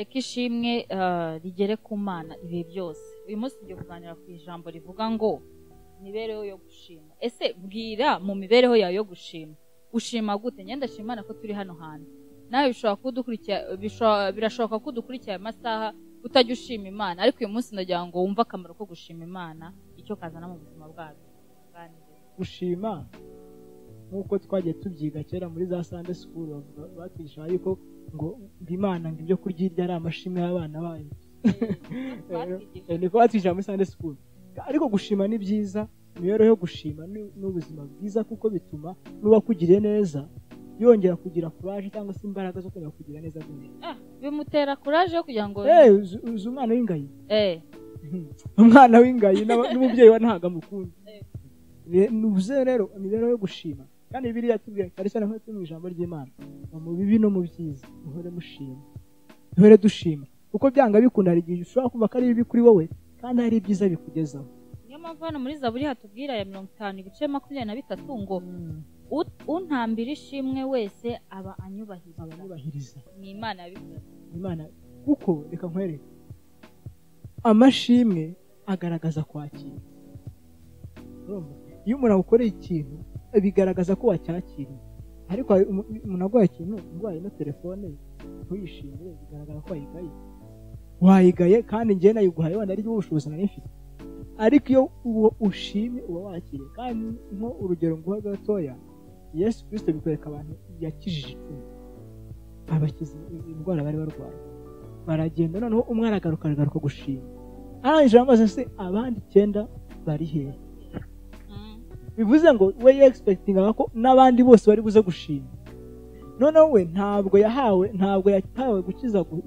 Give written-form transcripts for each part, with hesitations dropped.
reka ishimwe rigere ku mana ibihe byose. Uyu munsi tugiye kuganira ku ijambo rivuga ngo imibereho yo gushima. Ese bwira mu mibereho yawe yo gushima, ushima gute? Ngenda shimana ko turi hano hantu, nawe bishobora kudukurikira, birashoboka ko udukurikiye amasaha utajya ushima Imana, ariko uyu munsi ndagira ngo wumve akamaro ko gushima Imana, icyo kazana mu buzima bwacu. Gushima nk'uko twagiye tubyiga kera muri za Sunday school, batwigisha yuko ngo Imana ngo ibyo kurya irya ari amashimwe y'abana bayo. Niko batwigisha muri Sunday school. Ariko gushima ni byiza, imibereho yo gushima n'ubuzima bwiza, kuko bituma n'uwakugiriye neza yongera kugira courage cyangwa se imbaraga zo kongera kugira neza gundi. Bimutera courage yo kugira ngo uzi umwana w'ingayi. Umwana w'ingayi n'umubyeyi wa ntaga mukunda. Nubuze rero imibereho yo gushima, kandi Bibiliya tubwiye cyane cyane nko mu ijambo ry'Imana, mu bibi no mu byiza duhore mushima, duhore dushima, kuko byanga bikunda hari igihe ushobora kumva ko ari bibi kuri wowe kandi hari ibyiza bikugezaho. Niyo mpamvu hano muri Zaburi hatubwira ya 50 ibice 23 ngo untambira ishimwe wese aba anyubahiriza. Ni Imana yabikora. Imana kuko reka nkwereke, amashimwe agaragaza kwakira. Iyo umuntu agukoreye ikintu bigaragaza ko wacyakiriye, ariko umuntu aguhaye ikintu ngwaye no telefone ntuyishimire, bigaragara ko wayigaye kandi njye nayiguhaye wenda ari byo ubushobozi nari mfite. Ariko iyo ushimye uba wakiriye. Kandi nko urugero nguha gatoya, Yesu Kristo bikwereka abantu yakijije icumi, abakiza indwara bari barwaye, baragenda noneho umwe aragaruka gushima. Arangije amaze se abandi 9 bari hehe? Bivuze ngo we expectinga ko n'abandi bose bari buze gushima. Noneho we ntabwo yatawe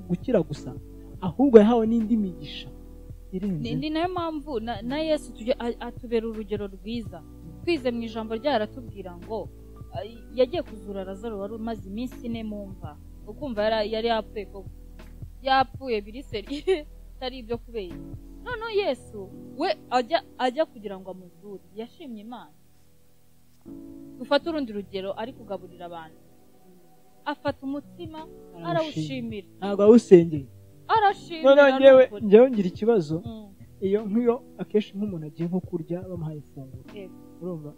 gukira gusa, ahubwo yahawe n'indi migisha irenze. Ndi nayo mpamvu na Yesu atubera urugero rwiza. Twize mu ijambo rye aratubwira ngo yagiye kuzura Lazaro wari umaze iminsi 4 mu mva. Ukumva yari yapfuye biriseri tari ibyo kubera. Noneho Yesu we ajya kugira ngo amuzure, yashimye Imana. Dufata urundi rugero, ari kugaburira abantu, afata umutima arawushimira, ntabwo awusengeye, arashimira. Njyewe ngira ikibazo nk'iyo akenshi nk'umuntu agiye nko kurya bamuhaye ifunguro, urumva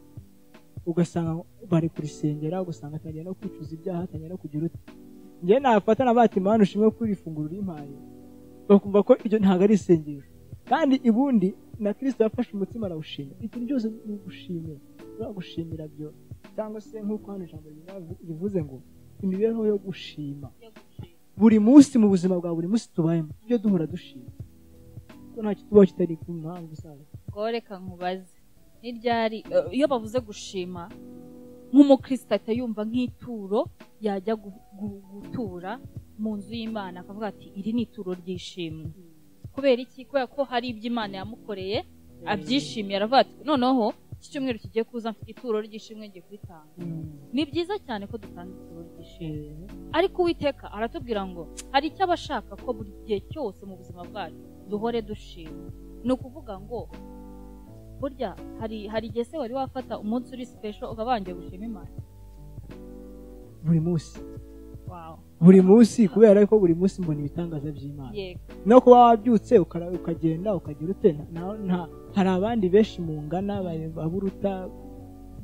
ugasanga bari kurisengera, ugasanga atangiye no kwicuza ibyaha, atangiye no kugira uti njyewe nafata nabati Imana ushimwe kuri ifunguro rimpaye, bakumva ko iryo ntabwo ari isengesho. Kandi ibundi na Kristo yafashe umutima arawushimira. Ikintu cyose ni gushimira, gushimira byo, cyangwa se nk'uko hano ijambo rivuze ngo imibereho yo gushima buri munsi mu buzima bwa buri munsi tubayemo, ibyo duhora dushima, ko nta kitubaho kitari ku mpamvu zayo. Reka nkubaze, ni ryari iyo bavuze gushima nk'umukristo ahita yumva nk'ituro yajya gutura mu nzu y'Imana, akavuga ati iri ni ituro ry'ishimwe? Kubera iki? Kubera ko hari ibyo Imana yamukoreye abyishimiye, aravuga ati noneho iki cyumweru kigiye kuza mfite ituro ry'ishimwe ngiye kuritanga. Ni byiza cyane ko dutanga ituro ry'ishimwe, ariko Uwiteka aratubwira ngo hari icyo abashaka ko buri gihe cyose mu buzima bwacu duhore dushima. Ni ukuvuga ngo burya hari igihe se wari wafata umunsi uri special ukabangiye gushima Imana buri munsi. Buri munsi, kubera ko buri munsi mbona ibitangaza by'Imana. No kuba wabyutse ukagenda ukagira ute, hari abandi benshi mu ngana baburuta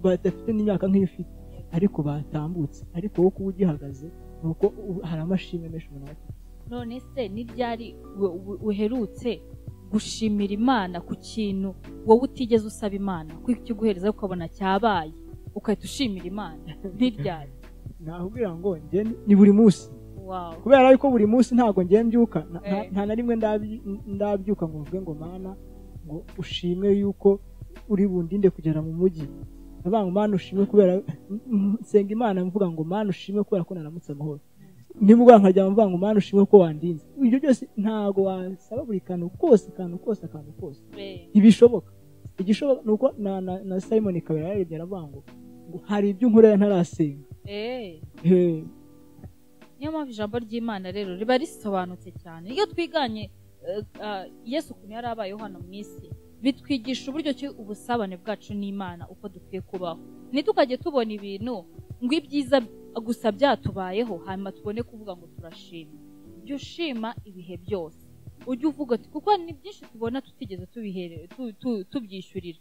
badafite n'imyaka nk'ifite, ariko batambutse, ariko wowe kuba ugihagaze nuko hari amashimwe menshi umuntu afite. None se ni ryari uherutse gushimira Imana ku kintu wowe utigeze usaba Imana ko ikiguhereza ukabona cyabaye ukahita ushimira Imana? Ni ryari? Nakubwira ngo ni buri munsi. Kubera yuko buri munsi ntabwo ngiye mbyuka, nta na rimwe ndabyuka ngo mvuge ngo Mana ngo ushimwe yuko uri bundinde kugera mu mujyi, abanga Mana ushimwe kubera nsenga Imana mvuga ngo Mana ushimwe kubera ko naramutse amahoro. Nimubwa nkajya mvuga ngo Mana ushimwe ko wandinze. Ibyo byose ntabwo wasaba buri kantu kose ntibishoboka. Igishoboka nuko na Simon Kabera yarebye aravuga ngo hari ibyo nkorera ntarasenga. Niyo mpamvu ijambo ry'Imana rero riba risobanutse cyane. Iyo twiganye Yesu ukuntu yari abayeho hano mu isi, bitwigisha uburyo ki ubusabane bwacu n'Imana uko dukwiye kubaho. Ntitukajye tubona ibintu ngo ibyiza gusa byatubayeho hanyuma tubone kuvuga ngo turashima. jya ushima ibihe byose, ujye uvuga ati kuko ni byinshi tubona tutigeze tubyishyurira.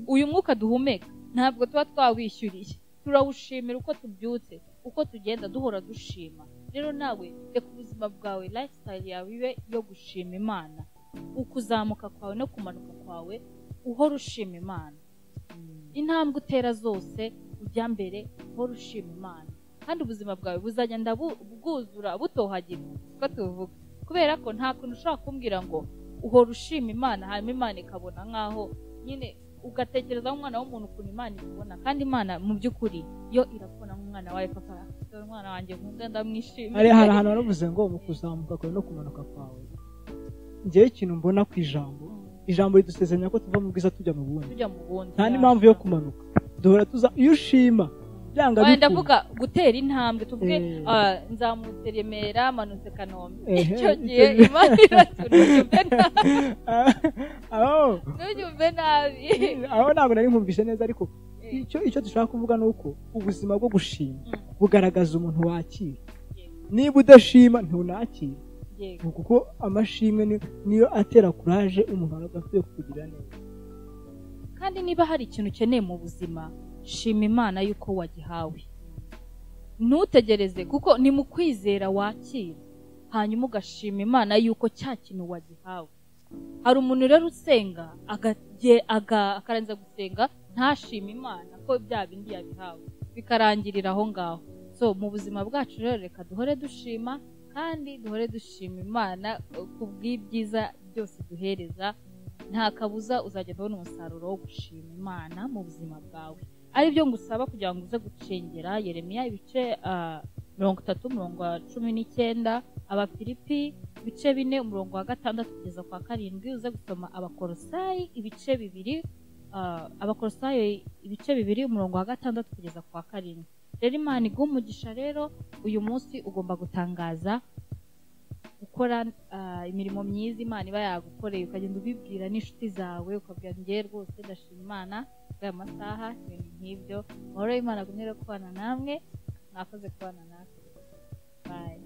Uyu mwuka duhumeka ntabwo tuba twawishyuriye, turawushimira uko tubyutse, uko tugenda duhora dushima. Rero nawe reka ubuzima bwawe, lifestyle yawe ibe yo gushima Imana, ukuzamuka kwawe no kumanuka kwawe uhora ushima Imana. Intambwe utera zose ujya mbere uhora ushima Imana, kandi ubuzima bwawe buzagenda bwuzura butohagira uko tuvuga, kubera ko nta kuntu ushobora kumbwira ngo uhora ushima Imana hanyuma Imana ikabona nk'aho nyine ugatekereza nk'umwana w'umuntu ukuntu Imana ibibona, kandi Imana mu by'ukuri yo irakubona nk'umwana wawe. Papa, umwana wanjye nkunda ndamwishimiye. hari ahantu baravuze ngo mu kuzamuka kwawe no kumanuka kwawe, njyewe ikintu mbona ku ijambo ridusezeranya ko tuva mu bwiza tujya mu bundi, nta n'impamvu yo kumanuka, duhora iyo ushima byanga bikunda. Ndavuga gutera intambwe, tuvuge nzamutse Remera manutse Kanombe, icyo gihe Imana iraturujye nabi. Nujye nabi aho ntabwo nari nkumvise neza, ariko icyo dushaka kuvuga ni uko ubuzima bwo gushima bugaragaza umuntu wakira. Niba udashima ntunakira, kuko amashimwe niyo atera kuraje umuntu agakwiye kukugira neza. Kandi niba hari ikintu ukeneye mu buzima, shima Imana yuko wagihawe. Ntutegereze, kuko ni mu kwizera wakira, hanyuma ugashima Imana yuko cya kintu wagihawe. Hari umuntu rero usenga akarangiza gusenga ntashima Imana ko bya bindi yabihawe, bikarangirira aho ngaho. So mu buzima bwacu rero reka duhore dushima, kandi duhore dushima Imana ku bw'ibyiza byose duhereza. Nta kabuza uzajya ubona umusaruro wo gushima Imana mu buzima bwawe. Ari byo ngusaba kugira ngo uze gucengera Yeremiya ibice 30:19, Abafilipi ibice 4:6 kugeza kwa 7, uze gusoma Abakolosayi ibice 2, Abakolosayi ibice 2:6 kugeza kwa 7. Rero Imana iguha umugisha. Rero uyu munsi ugomba gutangaza gukora imirimo myiza Imana iba yagukoreye, ukagenda ubibwira n'inshuti zawe, ukabwira ngiye rwose ndashima Imana aya masaha, ibintu nk'ibyo. Mahoro y'Imana agumye kubana namwe, mwakoze kubana natwe. Bye.